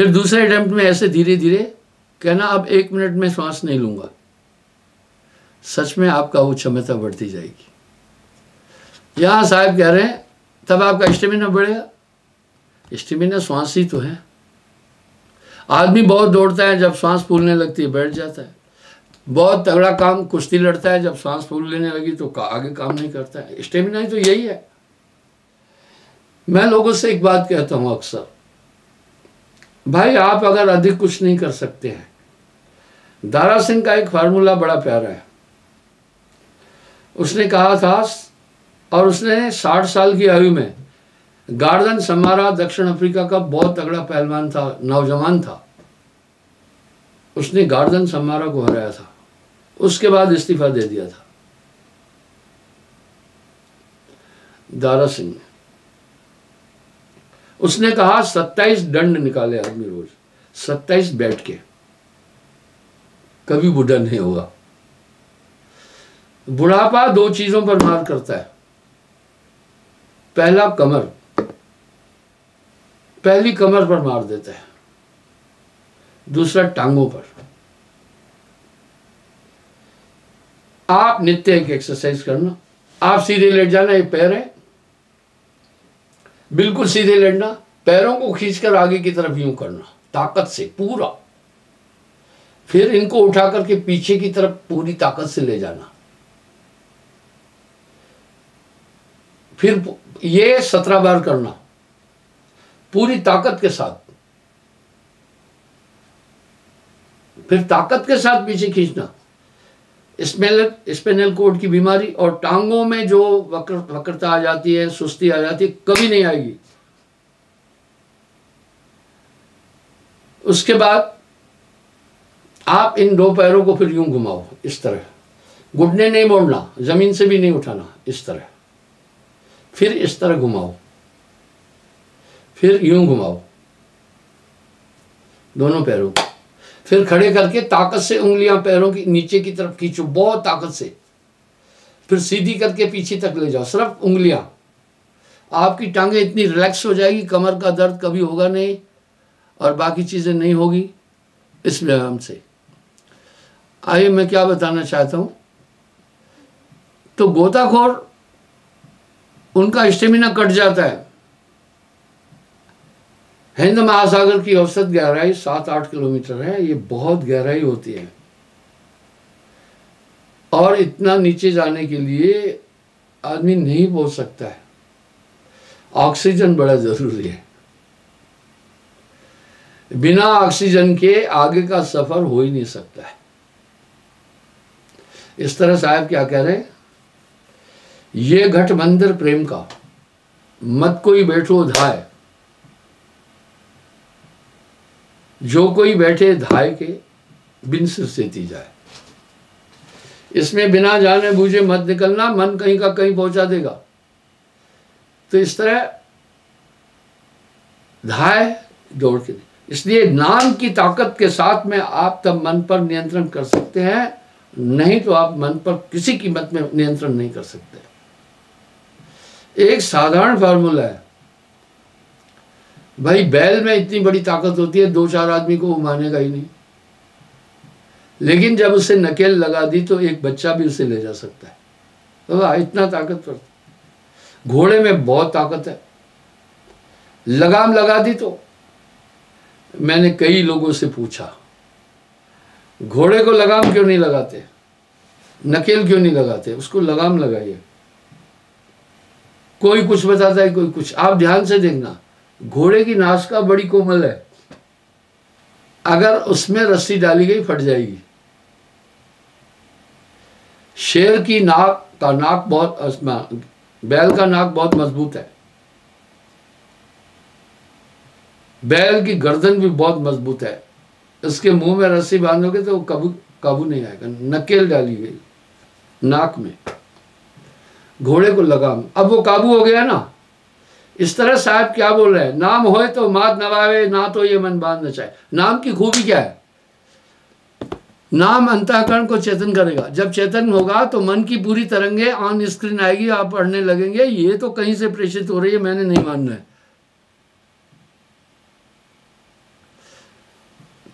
फिर दूसरे अटेम्प्ट में ऐसे धीरे धीरे कहना, अब 1 मिनट में श्वास नहीं लूंगा। सच में आपका वो क्षमता बढ़ती जाएगी। यहां साहब कह रहे हैं तब आपका स्टेमिना बढ़ेगा। स्टेमिना श्वास ही तो है। आदमी बहुत दौड़ता है, जब सांस फूलने लगती है बैठ जाता है। बहुत तगड़ा काम कुश्ती लड़ता है, जब सांस फूल लेने लगी तो आगे काम नहीं करता है। स्टेमिना ही तो यही है। मैं लोगों से एक बात कहता हूं अक्सर, भाई आप अगर अधिक कुछ नहीं कर सकते हैं, दारा सिंह का एक फार्मूला बड़ा प्यारा है। उसने कहा था, और उसने 60 साल की आयु में गार्डन समारा दक्षिण अफ्रीका का बहुत तगड़ा पहलवान था, नौजवान था, उसने गार्डन समारा को हराया था। उसके बाद इस्तीफा दे दिया था दारा सिंह ने। उसने कहा 27 दंड निकाले आदमी रोज, 27 बैठ के, कभी बुढ़ा नहीं होगा। बुढ़ापा 2 चीजों पर मार करता है। पहला कमर, पहली कमर पर मार देता है, दूसरा टांगों पर। आप नित्य एक एक्सरसाइज करना, आप सीधे लेट जाना, ये पैर है, बिल्कुल सीधे लेटना, पैरों को खींचकर आगे की तरफ यूं करना ताकत से पूरा, फिर इनको उठा करके पीछे की तरफ पूरी ताकत से ले जाना। फिर ये 17 बार करना पूरी ताकत के साथ, फिर ताकत के साथ पीछे खींचना। स्पिनल कोड की बीमारी और टांगों में जो वक्रता आ जाती है, सुस्ती आ जाती है, कभी नहीं आएगी। उसके बाद आप इन 2 पैरों को फिर यूं घुमाओ, इस तरह, घुटने नहीं मोड़ना, जमीन से भी नहीं उठाना, इस तरह, फिर इस तरह घुमाओ, फिर यूं घुमाओ दोनों पैरों को, फिर खड़े करके ताकत से उंगलियां पैरों की नीचे की तरफ खींचो, बहुत ताकत से, फिर सीधी करके पीछे तक ले जाओ, सिर्फ उंगलियां। आपकी टांगें इतनी रिलैक्स हो जाएगी, कमर का दर्द कभी होगा नहीं और बाकी चीजें नहीं होगी इस व्यायाम से। आइए मैं क्या बताना चाहता हूं, तो गोताखोर उनका स्टेमिना कट जाता है। हिंद महासागर की औसत गहराई 7-8 किलोमीटर है, ये बहुत गहराई होती है और इतना नीचे जाने के लिए आदमी नहीं पहुंच सकता है। ऑक्सीजन बड़ा जरूरी है, बिना ऑक्सीजन के आगे का सफर हो ही नहीं सकता है। इस तरह साहब क्या कह रहे हैं, ये गठबंधन प्रेम का मत कोई बैठो धाय, जो कोई बैठे धाय के बिन सिर सेती जाए। इसमें बिना जाने बूझे मत निकलना, मन कहीं का कहीं पहुंचा देगा। तो इस तरह धाय दौड़ के, इसलिए नाम की ताकत के साथ में आप तब मन पर नियंत्रण कर सकते हैं, नहीं तो आप मन पर किसी कीमत में नियंत्रण नहीं कर सकते। एक साधारण फार्मूला है भाई, बैल में इतनी बड़ी ताकत होती है 2-4 आदमी को वो मानेगा ही नहीं, लेकिन जब उसे नकेल लगा दी तो एक बच्चा भी उसे ले जा सकता है। तो इतना ताकतवर। घोड़े में बहुत ताकत है, लगाम लगा दी तो, मैंने कई लोगों से पूछा घोड़े को लगाम क्यों नहीं लगाते, नकेल क्यों नहीं लगाते, उसको लगाम लगाइए। कोई कुछ बताता है, कोई कुछ। आप ध्यान से देखना, घोड़े की नासिका बड़ी कोमल है, अगर उसमें रस्सी डाली गई फट जाएगी। शेर की नाक का नाक बहुत, बैल का नाक बहुत मजबूत है, बैल की गर्दन भी बहुत मजबूत है, इसके मुंह में रस्सी बांधोगे तो काबू नहीं आएगा। नकेल डाली गई नाक में, घोड़े को लगाम, अब वो काबू हो गया ना। इस तरह साहब क्या बोल रहे हैं, नाम होए तो मात नवावे, ना तो ये मन बांध न चाहे। नाम की खूबी क्या है, नाम अंतःकरण को चेतन करेगा। जब चेतन होगा तो मन की पूरी तरंगे ऑन स्क्रीन आएगी, आप पढ़ने लगेंगे ये तो कहीं से प्रेषित हो रही है, मैंने नहीं मानना है।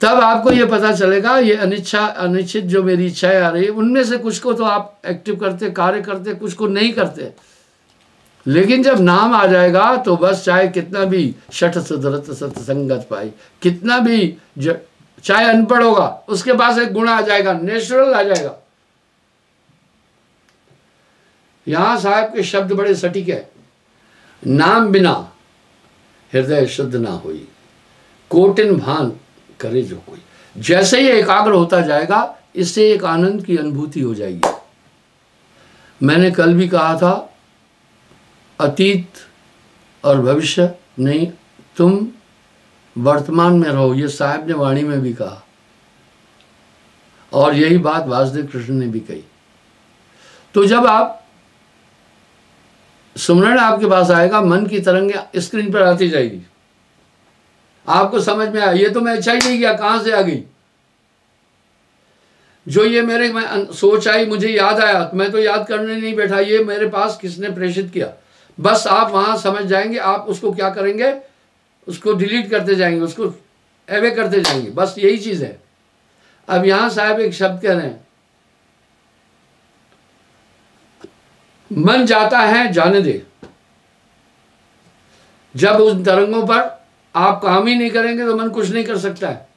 तब आपको ये पता चलेगा ये अनिश्चित जो मेरी इच्छाएं आ रही है उनमें से कुछ को तो आप एक्टिव करते, कार्य करते, कुछ को नहीं करते। लेकिन जब नाम आ जाएगा तो बस चाहे कितना भी शठ सुधरत सत्संगत पाई, कितना भी चाहे अनपढ़ होगा उसके पास एक गुण आ जाएगा, नेचुरल आ जाएगा। यहां साहब के शब्द बड़े सटीक है, नाम बिना हृदय शुद्ध ना होई, कोटिन भान करे जो कोई। जैसे ही एकाग्र होता जाएगा इससे एक आनंद की अनुभूति हो जाएगी। मैंने कल भी कहा था अतीत और भविष्य नहीं, तुम वर्तमान में रहो, ये साहब ने वाणी में भी कहा और यही बात वासुदेव कृष्ण ने भी कही। तो जब आप सुमरण आपके पास आएगा, मन की तरंगे स्क्रीन पर आती जाएगी, आपको समझ में आया ये तो मैं अच्छा ही नहीं किया, कहां से आ गई। जो ये मेरे सोच आई, मुझे याद आया, मैं तो याद करने नहीं बैठा, ये मेरे पास किसने प्रेषित किया। बस आप वहां समझ जाएंगे, आप उसको क्या करेंगे, उसको डिलीट करते जाएंगे, उसको एवे करते जाएंगे, बस यही चीज है। अब यहां साहब एक शब्द कह रहे हैं, मन जाता है जाने दे। जब उन तरंगों पर आप काम ही नहीं करेंगे तो मन कुछ नहीं कर सकता है।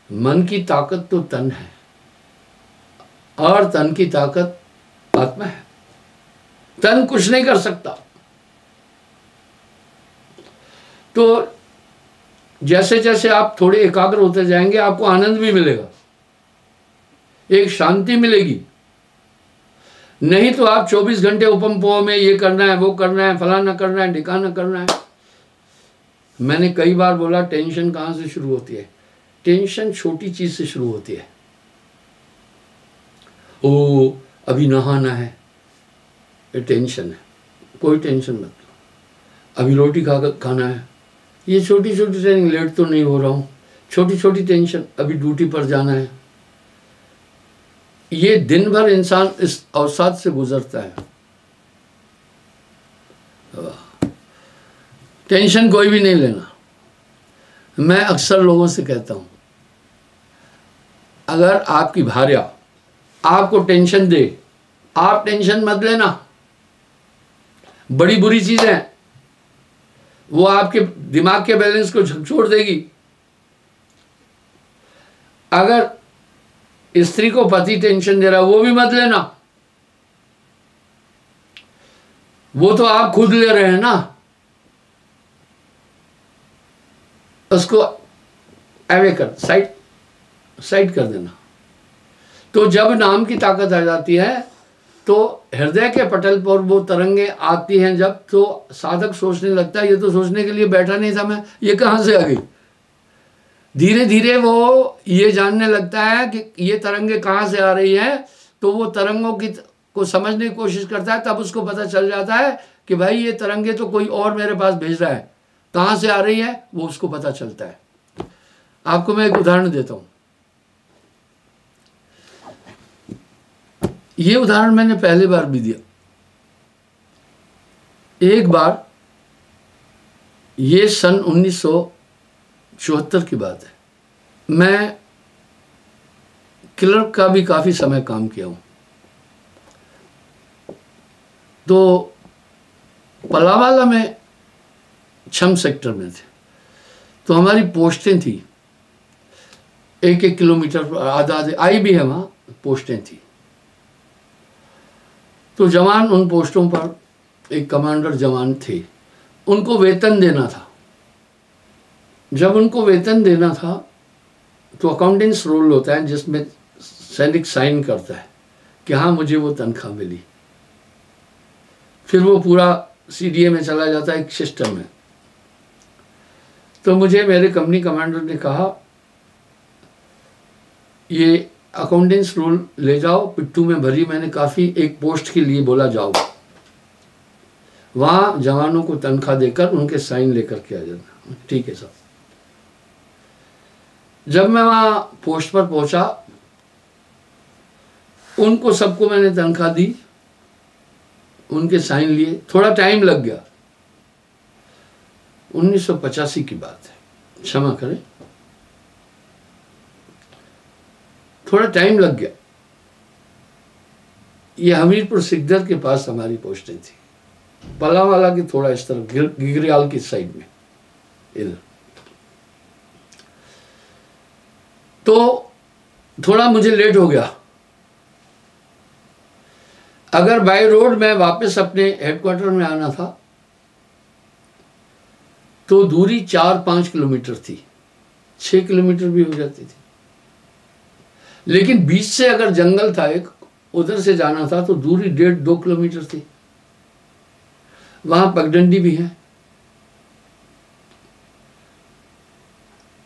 मन की ताकत तो तन है और तन की ताकत आत्मा है, तन कुछ नहीं कर सकता। तो जैसे जैसे आप थोड़े एकाग्र होते जाएंगे आपको आनंद भी मिलेगा, एक शांति मिलेगी। नहीं तो आप 24 घंटे उपमपोह में ये करना है, वो करना है, फलाना करना है, ढिकाना करना है। मैंने कई बार बोला टेंशन कहां से शुरू होती है, टेंशन छोटी चीज से शुरू होती है। ओ अभी नहाना है, ये टेंशन है, कोई टेंशन मत लो। अभी रोटी खाना है, ये छोटी छोटी टेंशन, लेट तो नहीं हो रहा हूं, छोटी छोटी टेंशन। अभी ड्यूटी पर जाना है, ये दिन भर इंसान इस अवसाद से गुजरता है। टेंशन कोई भी नहीं लेना। मैं अक्सर लोगों से कहता हूं, अगर आपकी भार्या आपको टेंशन दे, आप टेंशन मत लेना, बड़ी बुरी चीज है, वो आपके दिमाग के बैलेंस को झकझोर देगी। अगर स्त्री को पति टेंशन दे रहा है, वो भी मत लेना, वो तो आप खुद ले रहे हैं ना, उसको अवे कर साइड कर देना। तो जब नाम की ताकत आ जाती है तो हृदय के पटल पर वो तरंगे आती हैं, जब तो साधक सोचने लगता है ये तो सोचने के लिए बैठा नहीं था मैं, ये कहां से आ गई। धीरे धीरे वो ये जानने लगता है कि ये तरंगे कहाँ से आ रही है, तो वो तरंगों को समझने की कोशिश करता है। तब उसको पता चल जाता है कि भाई ये तरंगे तो कोई और मेरे पास भेज रहा है, कहाँ से आ रही है वो उसको पता चलता है। आपको मैं एक उदाहरण देता हूँ। ये उदाहरण मैंने पहली बार भी दिया। एक बार, ये सन 1974 की बात है, मैं क्लर्क का भी काफ़ी समय काम किया हूँ। तो पलावाला में छम सेक्टर में थे, तो हमारी पोस्टें थी 1-1 किलोमीटर पर, आधा आई भी है वहाँ पोस्टें थी। तो जवान उन पोस्टों पर, एक कमांडर जवान थे, उनको वेतन देना था। जब उनको वेतन देना था तो अकाउंटेंट्स रोल होता है जिसमें सैनिक साइन करता है कि हाँ मुझे वो तनख्वाह मिली। फिर वो पूरा सीडीए में चला जाता है एक सिस्टम में। तो मुझे मेरे कंपनी कमांडर ने कहा ये अकाउंटेंट्स रोल ले जाओ, पिट्ठू में भरी, मैंने काफ़ी एक पोस्ट के लिए बोला जाओ, वहाँ जवानों को तनख्वाह देकर उनके साइन लेकर के आ जाना। ठीक है साहब। जब मैं वहाँ पोस्ट पर पहुँचा, उनको सबको मैंने तनख्वाह दी, उनके साइन लिए, थोड़ा टाइम लग गया। 1985 की बात है, क्षमा करें, थोड़ा टाइम लग गया। ये हमीरपुर सिकदर के पास हमारी पोस्टें थी, पलावाला की थोड़ा इस तरफ गिगरियाल की साइड में इधर। तो थोड़ा मुझे लेट हो गया। अगर बाय रोड में वापस अपने हेडक्वार्टर में आना था तो दूरी 4-5 किलोमीटर थी, 6 किलोमीटर भी हो जाती थी। लेकिन बीच से अगर जंगल था एक, उधर से जाना था तो दूरी 1.5-2 किलोमीटर थी। वहां पगडंडी भी है।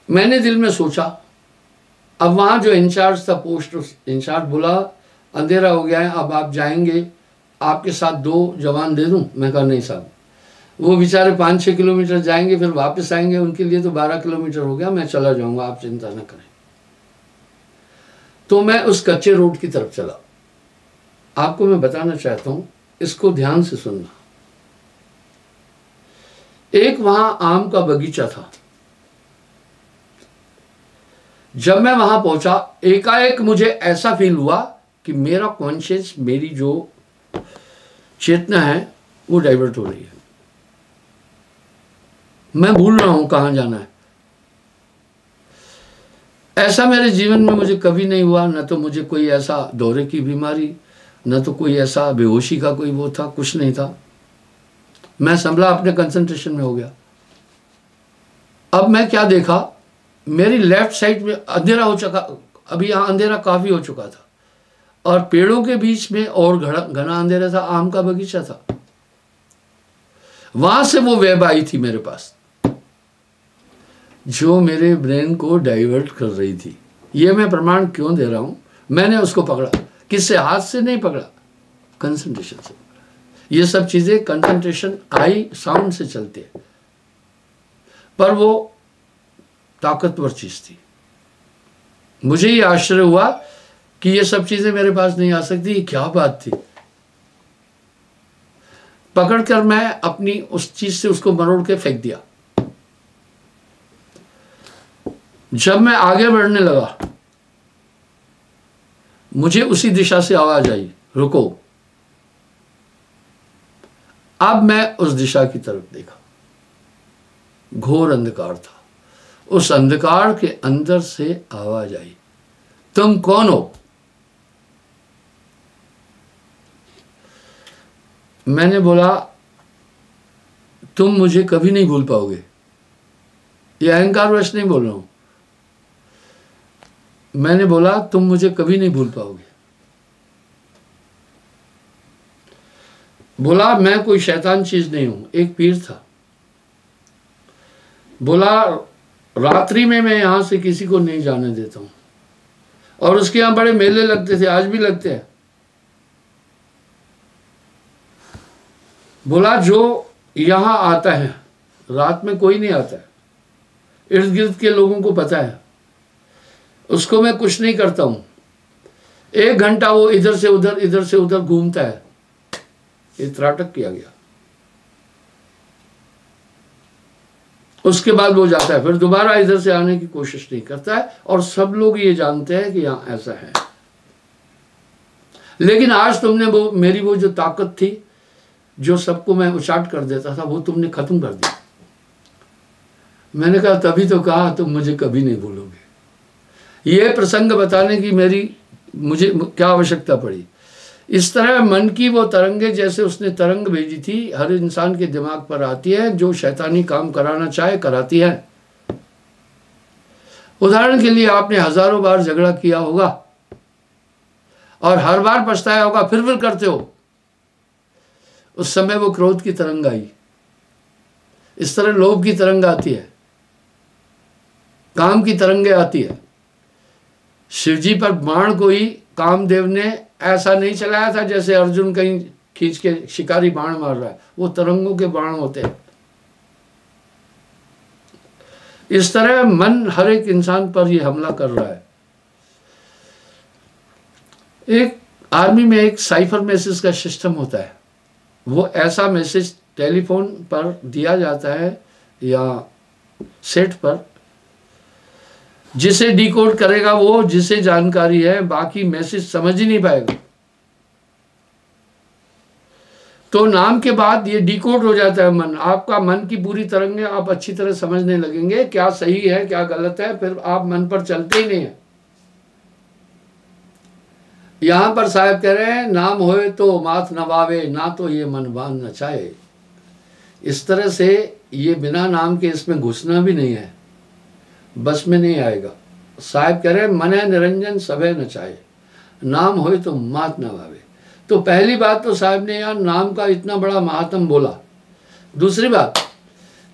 मैंने दिल में सोचा, अब वहां जो इंचार्ज था, पोस्ट इंचार्ज, बोला अंधेरा हो गया है, अब आप जाएंगे, आपके साथ 2 जवान दे दूं? मैं कहा नहीं साहब, वो बेचारे 5-6 किलोमीटर जाएंगे फिर वापस आएंगे, उनके लिए तो 12 किलोमीटर हो गया, मैं चला जाऊंगा, आप चिंता न करें। तो मैं उस कच्चे रोड की तरफ चला। आपको मैं बताना चाहता हूं, इसको ध्यान से सुनना। एक वहां आम का बगीचा था। जब मैं वहां पहुंचा, एकाएक मुझे ऐसा फील हुआ कि मेरा कॉन्शियस, मेरी जो चेतना है वो डाइवर्ट हो रही है। मैं भूल रहा हूं कहां जाना है। ऐसा मेरे जीवन में मुझे कभी नहीं हुआ। न तो मुझे कोई ऐसा दौरे की बीमारी, न तो कोई ऐसा बेहोशी का कोई वो था, कुछ नहीं था। मैं संभला अपने कंसंट्रेशन में हो गया। अब मैं क्या देखा, मेरी लेफ्ट साइड में अंधेरा हो चुका, अभी यहाँ अंधेरा काफी हो चुका था, और पेड़ों के बीच में और घना अंधेरा था, आम का बगीचा था। वहां से वो वेब आई थी मेरे पास, जो मेरे ब्रेन को डाइवर्ट कर रही थी। ये मैं प्रमाण क्यों दे रहा हूं? मैंने उसको पकड़ा, किससे? हाथ से नहीं पकड़ा, कंसंट्रेशन से पकड़ा। ये सब चीजें कंसंट्रेशन, आई साउंड से चलती है, पर वो ताकतवर चीज थी। मुझे ये आश्चर्य हुआ कि ये सब चीजें मेरे पास नहीं आ सकती। ये क्या बात थी? पकड़कर मैं अपनी उस चीज से उसको मरोड़ के फेंक दिया। जब मैं आगे बढ़ने लगा, मुझे उसी दिशा से आवाज आई, रुको। अब मैं उस दिशा की तरफ देखा, घोर अंधकार था। उस अंधकार के अंदर से आवाज आई, तुम कौन हो? मैंने बोला, तुम मुझे कभी नहीं भूल पाओगे। ये अहंकारवश नहीं बोल रहा हूं। मैंने बोला, तुम मुझे कभी नहीं भूल पाओगे। बोला, मैं कोई शैतान चीज नहीं हूं, एक पीर था। बोला, रात्रि में मैं यहां से किसी को नहीं जाने देता हूं, और उसके यहां बड़े मेले लगते थे, आज भी लगते हैं। बोला, जो यहां आता है, रात में कोई नहीं आता है, इर्द गिर्द के लोगों को पता है, उसको मैं कुछ नहीं करता हूं। 1 घंटा वो इधर से उधर घूमता है। ये त्राटक किया गया। उसके बाद वो जाता है, फिर दोबारा इधर से आने की कोशिश नहीं करता है, और सब लोग ये जानते हैं कि यहां ऐसा है। लेकिन आज तुमने वो मेरी वो जो ताकत थी, जो सबको मैं उचाट कर देता था, वो तुमने खत्म कर दिया। मैंने कहा, तभी तो कहा तुम मुझे कभी नहीं भूलोगे। ये प्रसंग बताने की मुझे क्या आवश्यकता पड़ी? इस तरह मन की वो तरंगे, जैसे उसने तरंग भेजी थी, हर इंसान के दिमाग पर आती है, जो शैतानी काम कराना चाहे कराती है। उदाहरण के लिए, आपने हजारों बार झगड़ा किया होगा और हर बार पछताया होगा, फिर करते हो। उस समय वो क्रोध की तरंग आई। इस तरह लोभ की तरंग आती है, काम की तरंगे आती है। शिवजी पर बाण कोई कामदेव ने ऐसा नहीं चलाया था जैसे अर्जुन कहीं खींच के शिकारी बाण मार रहा है, वो तरंगों के बाण होते हैं। इस तरह मन हर एक इंसान पर ये हमला कर रहा है। एक आर्मी में एक साइफर मैसेज का सिस्टम होता है। वो ऐसा मैसेज टेलीफोन पर दिया जाता है या सेट पर, जिसे डिकोड करेगा वो जिसे जानकारी है, बाकी मैसेज समझ ही नहीं पाएगा। तो नाम के बाद ये डिकोड हो जाता है मन, आपका मन की पूरी तरंगें आप अच्छी तरह समझने लगेंगे, क्या सही है क्या गलत है, फिर आप मन पर चलते ही नहीं है। यहां पर साहब कह रहे हैं नाम होए तो माथ नवावे, ना तो ये मन बांध नचाए। इस तरह से ये बिना नाम के इसमें घुसना भी नहीं है, बस में नहीं आएगा। साहब कह रहे हैं मन है निरंजन सभे नचाए, नाम होए तो मात नवावे। तो पहली बात तो साहब ने यार नाम का इतना बड़ा महात्म बोला। दूसरी बात,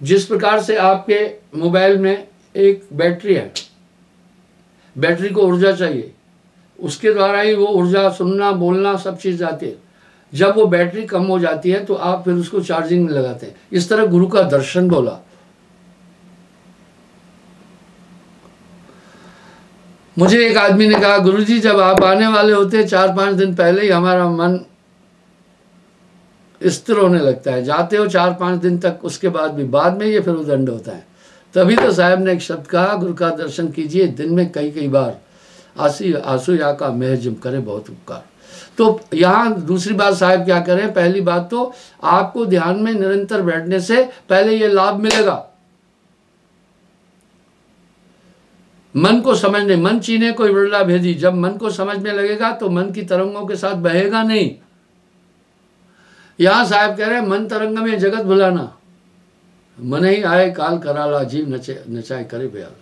जिस प्रकार से आपके मोबाइल में एक बैटरी है, बैटरी को ऊर्जा चाहिए, उसके द्वारा ही वो ऊर्जा सुनना बोलना सब चीज़ आती है। जब वो बैटरी कम हो जाती है तो आप फिर उसको चार्जिंग में लगाते हैं। इस तरह गुरु का दर्शन बोला। मुझे एक आदमी ने कहा गुरुजी जब आप आने वाले होते 4-5 दिन पहले ही हमारा मन स्थिर होने लगता है, जाते हो 4-5 दिन तक, उसके बाद में ये फिर उदंड होता है। तभी तो साहब ने एक शब्द कहा, गुरु का दर्शन कीजिए दिन में कई बार, आंसू या का महजिम करे बहुत उपकार। तो यहाँ दूसरी बात साहब क्या करें, पहली बात तो आपको ध्यान में निरंतर बैठने से पहले ये लाभ मिलेगा, मन को समझने, मन चीने कोई बिरला भेदी। जब मन को समझने लगेगा तो मन की तरंगों के साथ बहेगा नहीं। यहां साहब कह रहे हैं मन तरंग में जगत भुलाना, मन ही आए काल कराला, जीव नचाए करे प्याला।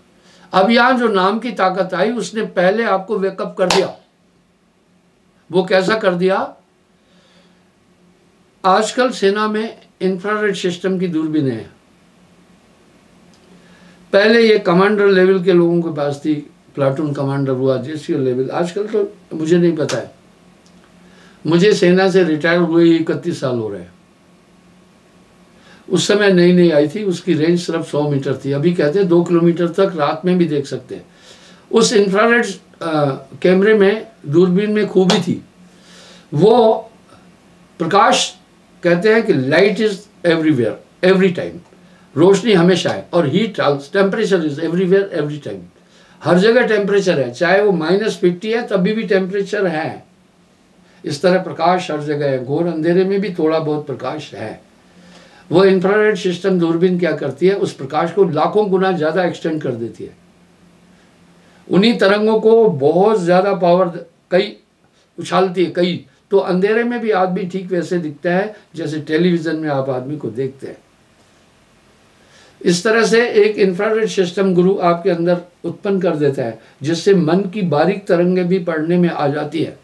अब यहां जो नाम की ताकत आई उसने पहले आपको वेकअप कर दिया। वो कैसा कर दिया, आजकल सेना में इंफ्रारेड सिस्टम की दूरबीनें हैं। पहले ये कमांडर लेवल के लोगों के पास थी, प्लाटून कमांडर हुआ, जेसीओ लेवल, आजकल तो मुझे नहीं पता है। मुझे सेना से रिटायर हुए 31 साल हो रहे हैं। उस समय नई नई आई थी, उसकी रेंज सिर्फ 100 मीटर थी। अभी कहते हैं 2 किलोमीटर तक रात में भी देख सकते हैं। उस इंफ्रारेड कैमरे में, दूरबीन में खूबी थी, वो प्रकाश कहते हैं कि light is everywhere every time, रोशनी हमेशा है, और heat temperature is everywhere every time, हर जगह टेम्परेचर है, चाहे वो -50 है तभी भी टेम्परेचर है। इस तरह प्रकाश हर जगह है, घोर अंधेरे में भी थोड़ा बहुत प्रकाश है। वो इंफ्रारेड सिस्टम दूरबीन क्या करती है, उस प्रकाश को लाखों गुना ज़्यादा एक्सटेंड कर देती है। उन्हीं तरंगों को बहुत ज़्यादा पावर कई उछालती है कई, तो अंधेरे में भी आदमी ठीक वैसे दिखता है जैसे टेलीविज़न में आप आदमी को देखते हैं। इस तरह से एक इंफ्रारेड सिस्टम गुरु आपके अंदर उत्पन्न कर देता है, जिससे मन की बारीक तरंगें भी पढ़ने में आ जाती है।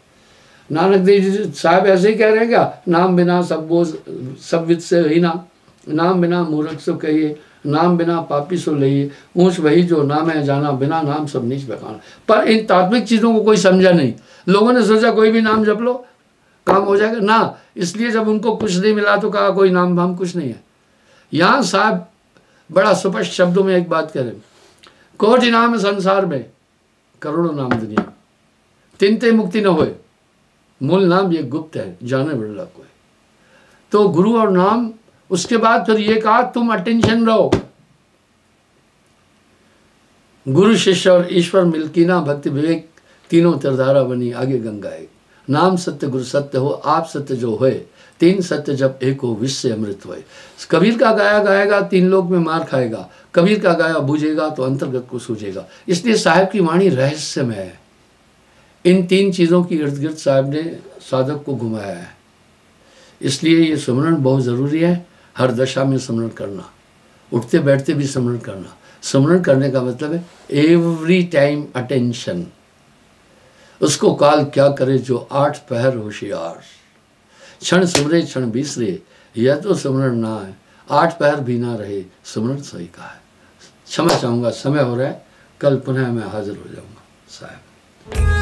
नानक देव जी साहब ऐसे ही कह रहे हैं क्या, नाम बिना सब बोझ सब विद से ही ना, नाम बिना मूर्ख सो कहिए, नाम बिना पापी सो लइए, ऊंच वही जो नाम है जाना, बिना नाम सब नीच बखाना। पर इन तात्विक चीज़ों को कोई समझा नहीं। लोगों ने सोचा कोई भी नाम जप लो काम हो जाएगा ना, इसलिए जब उनको कुछ नहीं मिला तो कहा कोई नाम हम कुछ नहीं है। यहाँ साहब बड़ा स्पष्ट शब्दों में एक बात करें, कोटि नाम संसार में करोड़ों नाम दुनिया, तिनते मुक्ति न होए, मूल नाम ये गुप्त है जाने बिरला कोई। तो गुरु और नाम, उसके बाद फिर ये कहा तुम अटेंशन रहो, गुरु शिष्य और ईश्वर मिलकीना भक्ति विवेक तीनों तरधारा बनी आगे गंगा है। नाम सत्य गुरु सत्य हो, आप सत्य जो होए, 3 सत्य जब एक हो विश्व से अमृत होए। कबीर का गाया गाएगा 3 लोक में मार खाएगा, कबीर का गाया बूझेगा तो अंतर्गत को सूझेगा। इसलिए साहब की वाणी रहस्यमय है। इन 3 चीज़ों की इर्द गिर्द साहब ने साधक को घुमाया है। इसलिए ये सुमरण बहुत ज़रूरी है, हर दशा में सुमरण करना, उठते बैठते भी सुमरण करना। सुमरण करने का मतलब है एवरी टाइम अटेंशन। उसको काल क्या करे जो 8 पहर होशियार, क्षण सुमरे क्षण बिसरे, यह तो सुमरण ना है, 8 पहर भी ना रहे सुमरण सही का है। क्षमा चाहूँगा, समय हो रहा है, कल पुनः मैं हाजिर हो जाऊँगा साहब।